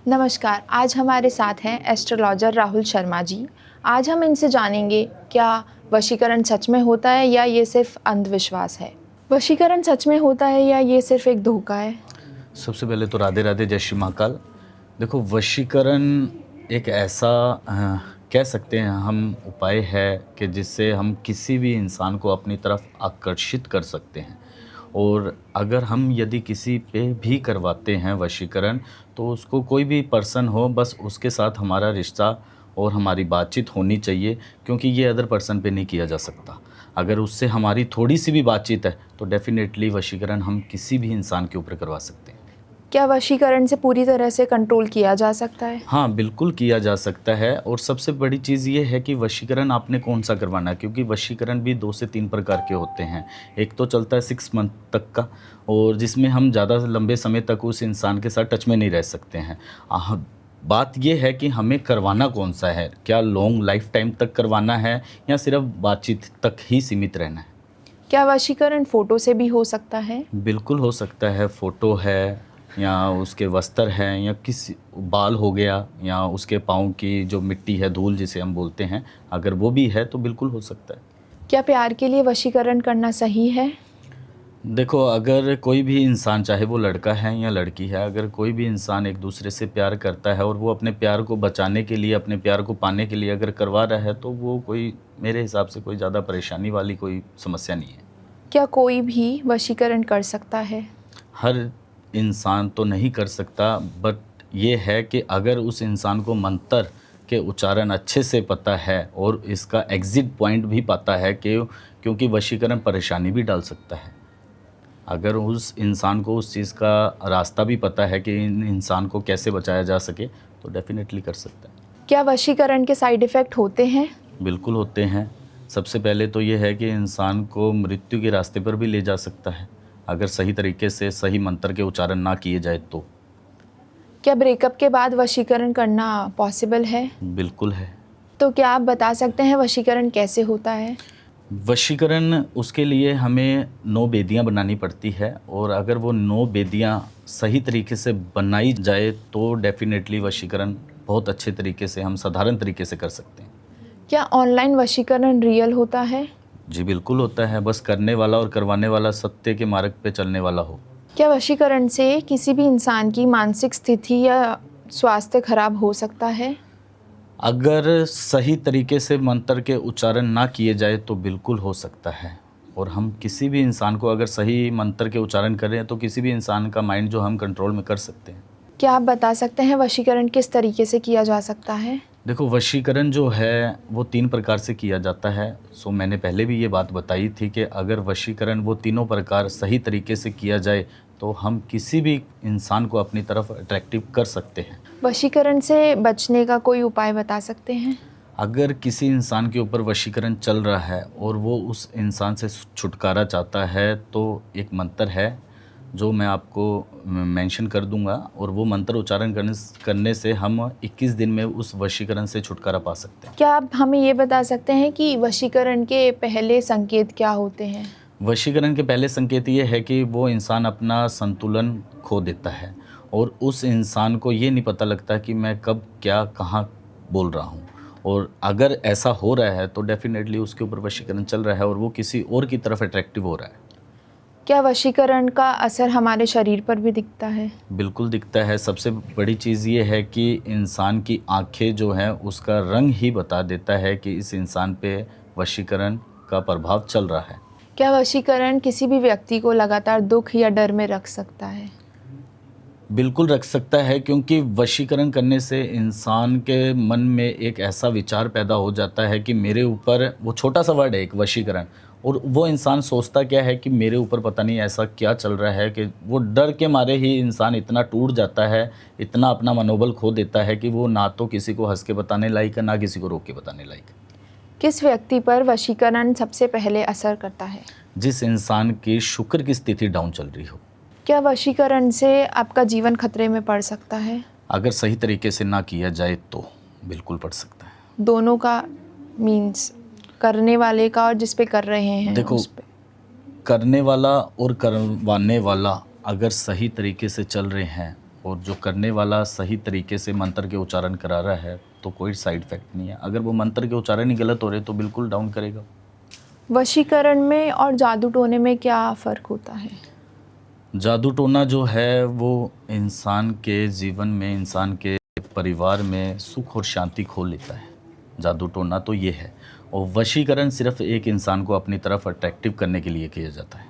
नमस्कार, आज हमारे साथ हैं एस्ट्रोलॉजर राहुल शर्मा जी। आज हम इनसे जानेंगे क्या वशीकरण सच में होता है या ये सिर्फ अंधविश्वास है। वशीकरण सच में होता है या ये सिर्फ एक धोखा है? सबसे पहले तो राधे राधे, जय श्री महाकाल। देखो, वशीकरण एक ऐसा कह सकते हैं हम उपाय है कि जिससे हम किसी भी इंसान को अपनी तरफ आकर्षित कर सकते हैं। और अगर हम यदि किसी पे भी करवाते हैं वशीकरण, तो उसको कोई भी पर्सन हो, बस उसके साथ हमारा रिश्ता और हमारी बातचीत होनी चाहिए, क्योंकि ये अदर पर्सन पे नहीं किया जा सकता। अगर उससे हमारी थोड़ी सी भी बातचीत है तो डेफ़िनेटली वशीकरण हम किसी भी इंसान के ऊपर करवा सकते हैं। क्या वशीकरण से पूरी तरह से कंट्रोल किया जा सकता है? हाँ, बिल्कुल किया जा सकता है। और सबसे बड़ी चीज़ ये है कि वशीकरण आपने कौन-सा करवाना है, क्योंकि वशीकरण भी 2 से 3 प्रकार के होते हैं। एक तो चलता है 6 मंथ तक का, और जिसमें हम ज़्यादा लंबे समय तक उस इंसान के साथ टच में नहीं रह सकते हैं। बात ये है कि हमें करवाना कौन-सा है, क्या लॉन्ग लाइफ़ टाइम तक करवाना है या सिर्फ़ बातचीत तक ही सीमित रहना है। क्या वशीकरण फ़ोटो से भी हो सकता है? बिल्कुल हो सकता है, फ़ोटो है या उसके वस्त्र हैं या किसी बाल हो गया या उसके पाँव की जो मिट्टी है, धूल जिसे हम बोलते हैं, अगर वो भी है तो बिल्कुल हो सकता है। क्या प्यार के लिए वशीकरण करना सही है? देखो, अगर कोई भी इंसान, चाहे वो लड़का है या लड़की है, अगर कोई भी इंसान एक दूसरे से प्यार करता है और वो अपने प्यार को बचाने के लिए, अपने प्यार को पाने के लिए अगर करवा रहा है, तो वो कोई, मेरे हिसाब से कोई ज़्यादा परेशानी वाली कोई समस्या नहीं है। क्या कोई भी वशीकरण कर सकता है? हर इंसान तो नहीं कर सकता, बट ये है कि अगर उस इंसान को मंत्र के उच्चारण अच्छे से पता है और इसका एग्ज़िट पॉइंट भी पता है कि, क्योंकि वशीकरण परेशानी भी डाल सकता है। अगर उस इंसान को उस चीज़ का रास्ता भी पता है कि इन इंसान को कैसे बचाया जा सके, तो डेफ़िनेटली कर सकता है। क्या वशीकरण के साइड इफ़ेक्ट होते हैं? बिल्कुल होते हैं। सबसे पहले तो ये है कि इंसान को मृत्यु के रास्ते पर भी ले जा सकता है, अगर सही तरीके से सही मंत्र के उच्चारण ना किए जाए तो। क्या ब्रेकअप के बाद वशीकरण करना पॉसिबल है? बिल्कुल है। तो क्या आप बता सकते हैं वशीकरण कैसे होता है? वशीकरण, उसके लिए हमें 9 बेदियाँ बनानी पड़ती है, और अगर वो 9 बेदियाँ सही तरीके से बनाई जाए तो डेफ़िनेटली वशीकरण बहुत अच्छे तरीके से, हम साधारण तरीके से कर सकते हैं। क्या ऑनलाइन वशीकरण रियल होता है? जी बिल्कुल होता है, बस करने वाला और करवाने वाला सत्य के मार्ग पे चलने वाला हो। क्या वशीकरण से किसी भी इंसान की मानसिक स्थिति या स्वास्थ्य खराब हो सकता है? अगर सही तरीके से मंत्र के उच्चारण ना किए जाए तो बिल्कुल हो सकता है। और हम किसी भी इंसान को अगर सही मंत्र के उच्चारण करें तो किसी भी इंसान का माइंड जो हम कंट्रोल में कर सकते हैं। क्या आप बता सकते हैं वशीकरण किस तरीके से किया जा सकता है? देखो, वशीकरण जो है वो 3 प्रकार से किया जाता है। सो मैंने पहले भी ये बात बताई थी कि अगर वशीकरण वो तीनों प्रकार सही तरीके से किया जाए तो हम किसी भी इंसान को अपनी तरफ अट्रैक्टिव कर सकते हैं। वशीकरण से बचने का कोई उपाय बता सकते हैं? अगर किसी इंसान के ऊपर वशीकरण चल रहा है और वो उस इंसान से छुटकारा चाहता है, तो एक मंत्र है जो मैं आपको मेंशन कर दूंगा, और वो मंत्र उच्चारण करने से हम 21 दिन में उस वशीकरण से छुटकारा पा सकते हैं। क्या आप हमें ये बता सकते हैं कि वशीकरण के पहले संकेत क्या होते हैं? वशीकरण के पहले संकेत ये है कि वो इंसान अपना संतुलन खो देता है, और उस इंसान को ये नहीं पता लगता कि मैं कब क्या कहाँ बोल रहा हूँ। और अगर ऐसा हो रहा है तो डेफ़िनेटली उसके ऊपर वशीकरण चल रहा है और वो किसी और की तरफ अट्रैक्टिव हो रहा है। क्या वशीकरण का असर हमारे शरीर पर भी दिखता है? बिल्कुल दिखता है। सबसे बड़ी चीज़ ये है कि इंसान की आँखें जो हैं उसका रंग ही बता देता है कि इस इंसान पे वशीकरण का प्रभाव चल रहा है। क्या वशीकरण किसी भी व्यक्ति को लगातार दुख या डर में रख सकता है? बिल्कुल रख सकता है, क्योंकि वशीकरण करने से इंसान के मन में एक ऐसा विचार पैदा हो जाता है कि मेरे ऊपर, वो छोटा सा वर्ड है एक वशीकरण, और वो इंसान सोचता क्या है कि मेरे ऊपर पता नहीं ऐसा क्या चल रहा है, कि वो डर के मारे ही इंसान इतना टूट जाता है, इतना अपना मनोबल खो देता है कि वो ना तो किसी को हंस के बताने लायक है, ना किसी को रोक के बताने लायक है। किस व्यक्ति पर वशीकरण सबसे पहले असर करता है? जिस इंसान की शुक्र की स्थिति डाउन चल रही हो। क्या वशीकरण से आपका जीवन खतरे में पड़ सकता है? अगर सही तरीके से ना किया जाए तो बिल्कुल पड़ सकता है। दोनों का मीन्स करने वाले का और जिस पे कर रहे हैं देखो, उस पे। करने वाला और करवाने वाला अगर सही तरीके से चल रहे हैं और जो करने वाला सही तरीके से मंत्र के उच्चारण करा रहा है तो कोई साइड इफ़ेक्ट नहीं है। अगर वो मंत्र के उच्चारण ही गलत हो रहे तो बिल्कुल डाउन करेगा। वशीकरण में और जादू टोने में क्या फ़र्क होता है? जादू टोना जो है वो इंसान के जीवन में, इंसान के परिवार में सुख और शांति खो लेता है। जादू टोना तो ये है। और वशीकरण सिर्फ एक इंसान को अपनी तरफ अट्रैक्टिव करने के लिए किया जाता है।